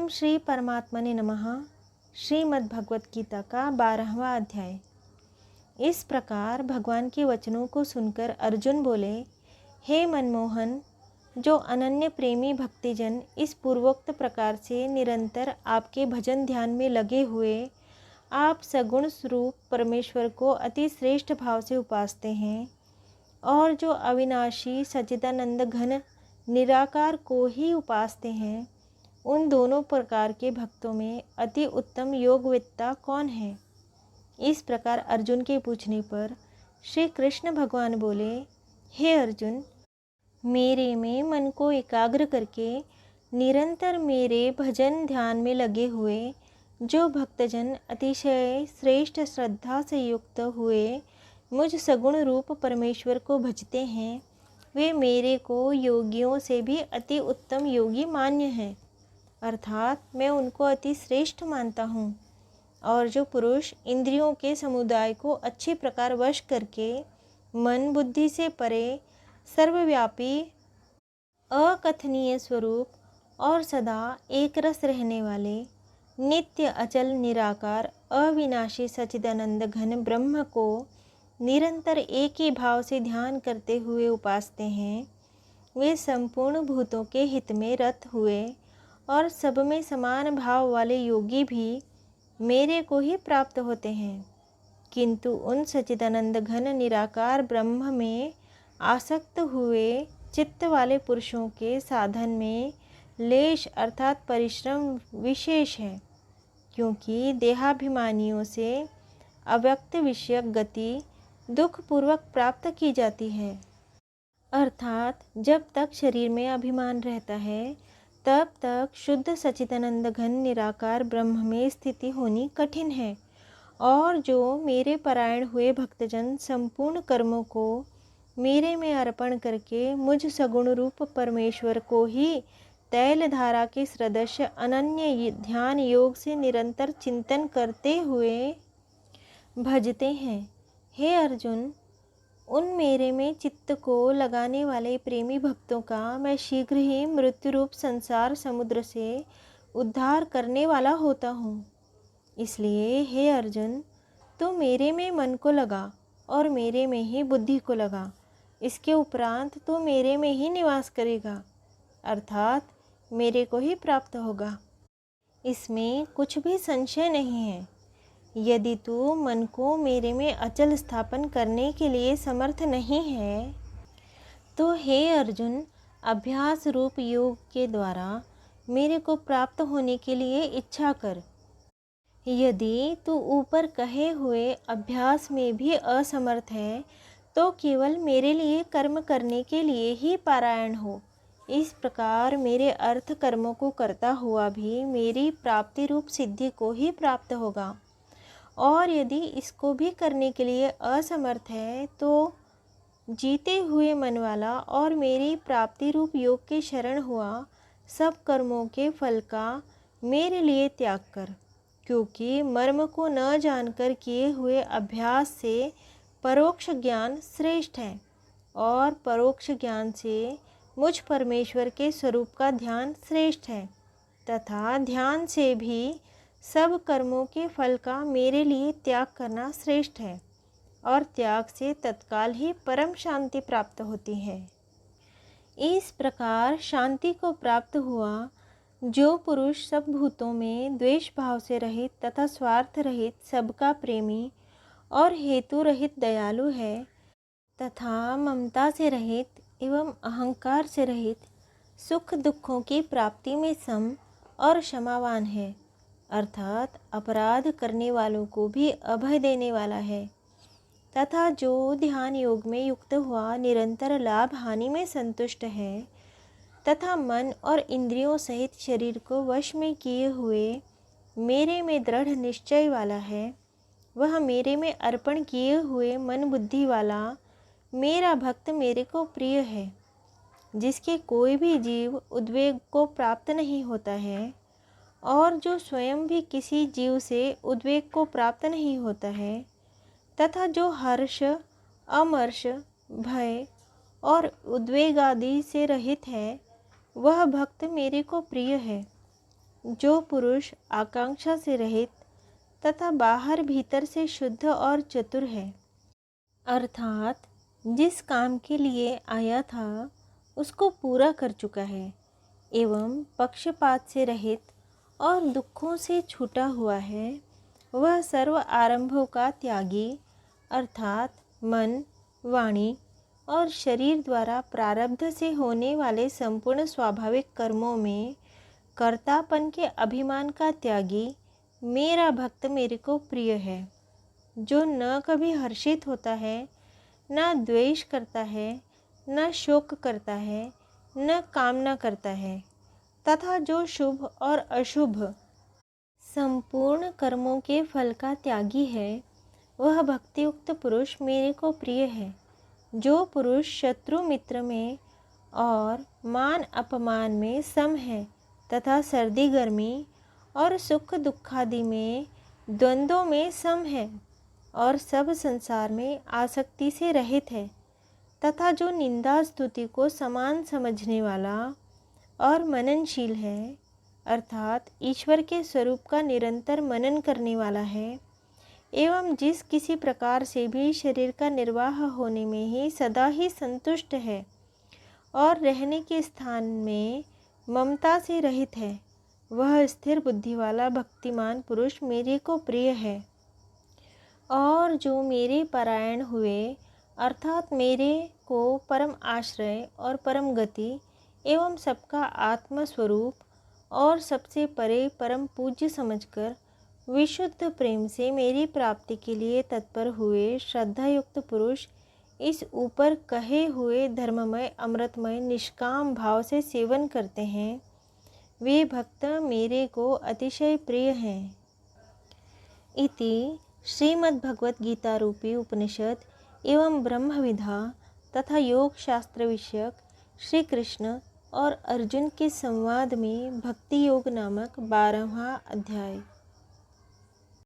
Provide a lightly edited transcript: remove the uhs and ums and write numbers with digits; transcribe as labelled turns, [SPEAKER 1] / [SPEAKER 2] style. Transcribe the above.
[SPEAKER 1] ओम श्री परमात्मने नमः। श्रीमद् भगवत गीता का 12वां अध्याय। इस प्रकार भगवान के वचनों को सुनकर अर्जुन बोले, हे मनमोहन, जो अनन्य प्रेमी भक्तिजन इस पूर्वोक्त प्रकार से निरंतर आपके भजन ध्यान में लगे हुए आप सगुण स्वरूप परमेश्वर को अति श्रेष्ठ भाव से उपासते हैं, और जो अविनाशी सच्चिदानंद घन निराकार को ही उपासते हैं, उन दोनों प्रकार के भक्तों में अति उत्तम योगवेत्ता कौन है? इस प्रकार अर्जुन के पूछने पर श्री कृष्ण भगवान बोले, हे अर्जुन, मेरे में मन को एकाग्र करके निरंतर मेरे भजन ध्यान में लगे हुए जो भक्तजन अतिशय श्रेष्ठ श्रद्धा से युक्त हुए मुझ सगुण रूप परमेश्वर को भजते हैं, वे मेरे को योगियों से भी अति उत्तम योगी मान्य हैं। अर्थात मैं उनको अति श्रेष्ठ मानता हूँ। और जो पुरुष इंद्रियों के समुदाय को अच्छी प्रकार वश करके मन बुद्धि से परे सर्वव्यापी अकथनीय स्वरूप और सदा एक रस रहने वाले नित्य अचल निराकार अविनाशी सच्चिदानंद घन ब्रह्म को निरंतर एक ही भाव से ध्यान करते हुए उपासते हैं, वे संपूर्ण भूतों के हित में रत हुए और सब में समान भाव वाले योगी भी मेरे को ही प्राप्त होते हैं। किंतु उन सच्चिदानंद घन निराकार ब्रह्म में आसक्त हुए चित्त वाले पुरुषों के साधन में लेश अर्थात परिश्रम विशेष है, क्योंकि देहाभिमानियों से अव्यक्त विषयक गति दुख पूर्वक प्राप्त की जाती है। अर्थात जब तक शरीर में अभिमान रहता है तब तक शुद्ध सच्चिदानंद घन निराकार ब्रह्म में स्थिति होनी कठिन है। और जो मेरे परायण हुए भक्तजन संपूर्ण कर्मों को मेरे में अर्पण करके मुझ सगुण रूप परमेश्वर को ही तैल धारा के सदृश अनन्य ध्यान योग से निरंतर चिंतन करते हुए भजते हैं, हे अर्जुन, उन मेरे में चित्त को लगाने वाले प्रेमी भक्तों का मैं शीघ्र ही मृत्यु रूप संसार समुद्र से उद्धार करने वाला होता हूँ। इसलिए हे अर्जुन, तू मेरे में मन को लगा और मेरे में ही बुद्धि को लगा। इसके उपरांत तू मेरे में ही निवास करेगा, अर्थात मेरे को ही प्राप्त होगा। इसमें कुछ भी संशय नहीं है। यदि तू मन को मेरे में अचल स्थापन करने के लिए समर्थ नहीं है, तो हे अर्जुन, अभ्यास रूप योग के द्वारा मेरे को प्राप्त होने के लिए इच्छा कर। यदि तू ऊपर कहे हुए अभ्यास में भी असमर्थ है, तो केवल मेरे लिए कर्म करने के लिए ही पारायण हो। इस प्रकार मेरे अर्थ कर्मों को करता हुआ भी मेरी प्राप्ति रूप सिद्धि को ही प्राप्त होगा। और यदि इसको भी करने के लिए असमर्थ है, तो जीते हुए मन वाला और मेरी प्राप्ति रूप योग के शरण हुआ सब कर्मों के फल का मेरे लिए त्याग कर, क्योंकि मर्म को न जानकर किए हुए अभ्यास से परोक्ष ज्ञान श्रेष्ठ है, और परोक्ष ज्ञान से मुझ परमेश्वर के स्वरूप का ध्यान श्रेष्ठ है, तथा ध्यान से भी सब कर्मों के फल का मेरे लिए त्याग करना श्रेष्ठ है, और त्याग से तत्काल ही परम शांति प्राप्त होती है। इस प्रकार शांति को प्राप्त हुआ जो पुरुष सब भूतों में द्वेष भाव से रहित तथा स्वार्थ रहित, सबका प्रेमी और हेतु रहित दयालु है, तथा ममता से रहित एवं अहंकार से रहित, सुख दुखों की प्राप्ति में सम और क्षमावान है, अर्थात अपराध करने वालों को भी अभय देने वाला है, तथा जो ध्यान योग में युक्त हुआ निरंतर लाभ हानि में संतुष्ट है, तथा मन और इंद्रियों सहित शरीर को वश में किए हुए मेरे में दृढ़ निश्चय वाला है, वह मेरे में अर्पण किए हुए मन बुद्धि वाला मेरा भक्त मेरे को प्रिय है, जिसके कोई भी जीव उद्वेग को प्राप्त नहीं होता है, और जो स्वयं भी किसी जीव से उद्वेग को प्राप्त नहीं होता है, तथा जो हर्ष अमर्ष भय और उद्वेग आदि से रहित है, वह भक्त मेरे को प्रिय है। जो पुरुष आकांक्षा से रहित तथा बाहर भीतर से शुद्ध और चतुर है, अर्थात जिस काम के लिए आया था उसको पूरा कर चुका है, एवं पक्षपात से रहित और दुखों से छूटा हुआ है, वह सर्व आरंभों का त्यागी अर्थात मन, वाणी और शरीर द्वारा प्रारब्ध से होने वाले संपूर्ण स्वाभाविक कर्मों में कर्तापन के अभिमान का त्यागी मेरा भक्त मेरे को प्रिय है, जो न कभी हर्षित होता है, न द्वेष करता है, न शोक करता है, न कामना करता है, तथा जो शुभ और अशुभ संपूर्ण कर्मों के फल का त्यागी है, वह भक्तियुक्त पुरुष मेरे को प्रिय है। जो पुरुष शत्रु मित्र में और मान अपमान में सम है तथा सर्दी गर्मी और सुख दुखादि में द्वंद्वों में सम है और सब संसार में आसक्ति से रहित है, तथा जो निंदा स्तुति को समान समझने वाला और मननशील है, अर्थात ईश्वर के स्वरूप का निरंतर मनन करने वाला है, एवं जिस किसी प्रकार से भी शरीर का निर्वाह होने में ही सदा ही संतुष्ट है और रहने के स्थान में ममता से रहित है, वह स्थिर बुद्धि वाला भक्तिमान पुरुष मेरे को प्रिय है। और जो मेरे परायण हुए अर्थात मेरे को परम आश्रय और परम गति एवं सबका आत्मस्वरूप और सबसे परे परम पूज्य समझकर विशुद्ध प्रेम से मेरी प्राप्ति के लिए तत्पर हुए श्रद्धायुक्त पुरुष इस ऊपर कहे हुए धर्ममय अमृतमय निष्काम भाव से सेवन करते हैं, वे भक्त मेरे को अतिशय प्रिय हैं। इति श्रीमद्भगवत गीता रूपी उपनिषद एवं ब्रह्म विद्या तथा योग शास्त्र विषयक श्री कृष्ण और अर्जुन के संवाद में भक्ति योग नामक 12वां अध्याय।